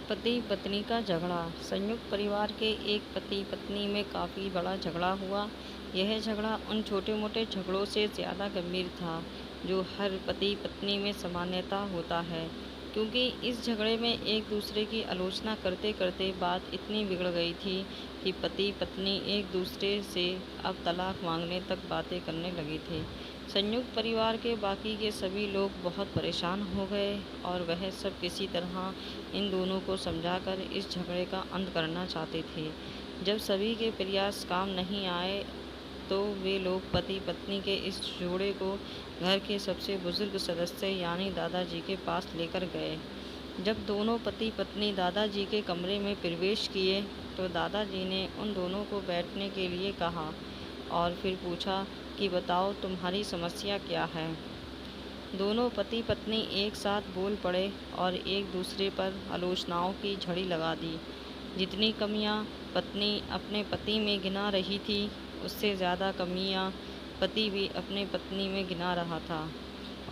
पति पत्नी का झगड़ा। संयुक्त परिवार के एक पति पत्नी में काफ़ी बड़ा झगड़ा हुआ। यह झगड़ा उन छोटे मोटे झगड़ों से ज़्यादा गंभीर था जो हर पति पत्नी में सामान्यतः होता है, क्योंकि इस झगड़े में एक दूसरे की आलोचना करते करते बात इतनी बिगड़ गई थी कि पति पत्नी एक दूसरे से अब तलाक मांगने तक बातें करने लगे थे। संयुक्त परिवार के बाकी के सभी लोग बहुत परेशान हो गए और वह सब किसी तरह इन दोनों को समझाकर इस झगड़े का अंत करना चाहते थे। जब सभी के प्रयास काम नहीं आए तो वे लोग पति पत्नी के इस जोड़े को घर के सबसे बुजुर्ग सदस्य यानी दादाजी के पास लेकर गए। जब दोनों पति पत्नी दादाजी के कमरे में प्रवेश किए तो दादाजी ने उन दोनों को बैठने के लिए कहा और फिर पूछा कि बताओ तुम्हारी समस्या क्या है। दोनों पति पत्नी एक साथ बोल पड़े और एक दूसरे पर आलोचनाओं की झड़ी लगा दी। जितनी कमियां पत्नी अपने पति में गिना रही थी, उससे ज़्यादा कमियां पति भी अपने पत्नी में गिना रहा था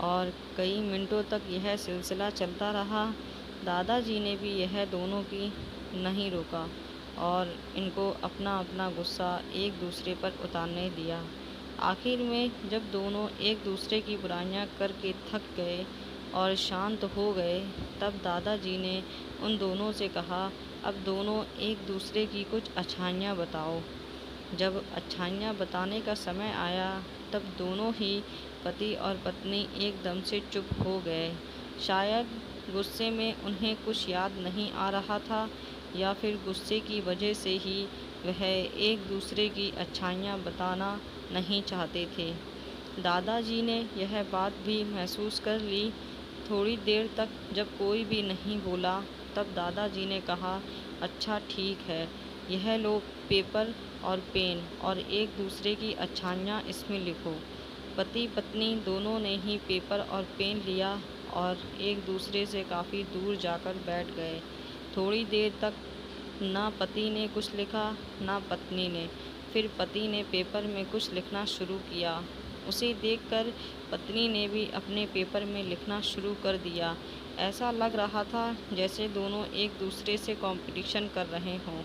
और कई मिनटों तक यह सिलसिला चलता रहा। दादाजी ने भी यह दोनों की नहीं रोका और इनको अपना अपना गुस्सा एक दूसरे पर उतारने दिया। आखिर में जब दोनों एक दूसरे की बुराइयां करके थक गए और शांत हो गए, तब दादाजी ने उन दोनों से कहा, अब दोनों एक दूसरे की कुछ अच्छाइयाँ बताओ। जब अच्छाइयाँ बताने का समय आया तब दोनों ही पति और पत्नी एकदम से चुप हो गए। शायद गुस्से में उन्हें कुछ याद नहीं आ रहा था या फिर गुस्से की वजह से ही वह एक दूसरे की अच्छाइयाँ बताना नहीं चाहते थे। दादाजी ने यह बात भी महसूस कर ली। थोड़ी देर तक जब कोई भी नहीं बोला तब दादाजी ने कहा, अच्छा ठीक है, यह लो पेपर और पेन और एक दूसरे की अच्छाइयाँ इसमें लिखो। पति पत्नी दोनों ने ही पेपर और पेन लिया और एक दूसरे से काफ़ी दूर जाकर बैठ गए। थोड़ी देर तक ना पति ने कुछ लिखा ना पत्नी ने। फिर पति ने पेपर में कुछ लिखना शुरू किया। उसे देखकर पत्नी ने भी अपने पेपर में लिखना शुरू कर दिया। ऐसा लग रहा था जैसे दोनों एक दूसरे से कंपटीशन कर रहे हों।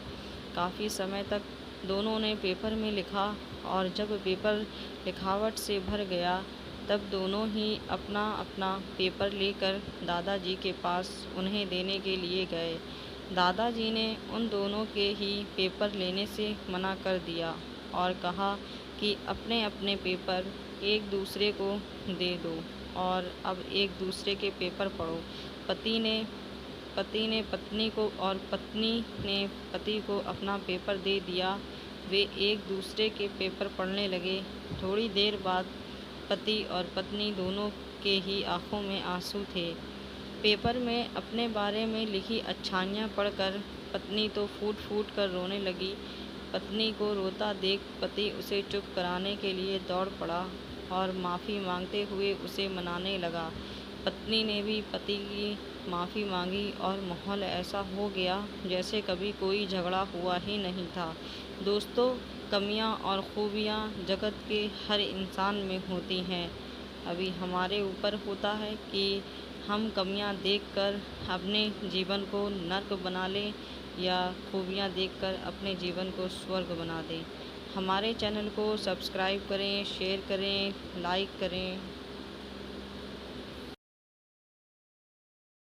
काफ़ी समय तक दोनों ने पेपर में लिखा और जब पेपर लिखावट से भर गया तब दोनों ही अपना अपना पेपर लेकर दादाजी के पास उन्हें देने के लिए गए। दादाजी ने उन दोनों के ही पेपर लेने से मना कर दिया और कहा कि अपने अपने पेपर एक दूसरे को दे दो और अब एक दूसरे के पेपर पढ़ो। पति ने पत्नी को और पत्नी ने पति को अपना पेपर दे दिया। वे एक दूसरे के पेपर पढ़ने लगे। थोड़ी देर बाद पति और पत्नी दोनों के ही आंखों में आंसू थे। पेपर में अपने बारे में लिखी अच्छाइयाँ पढ़कर पत्नी तो फूट फूट कर रोने लगी। पत्नी को रोता देख पति उसे चुप कराने के लिए दौड़ पड़ा और माफ़ी मांगते हुए उसे मनाने लगा। पत्नी ने भी पति की माफ़ी मांगी और माहौल ऐसा हो गया जैसे कभी कोई झगड़ा हुआ ही नहीं था। दोस्तों, कमियां और खूबियां जगत के हर इंसान में होती हैं। अभी हमारे ऊपर होता है कि हम कमियां देखकर अपने जीवन को नर्क बना लें या खूबियां देखकर अपने जीवन को स्वर्ग बना दें। हमारे चैनल को सब्सक्राइब करें, शेयर करें, लाइक करें।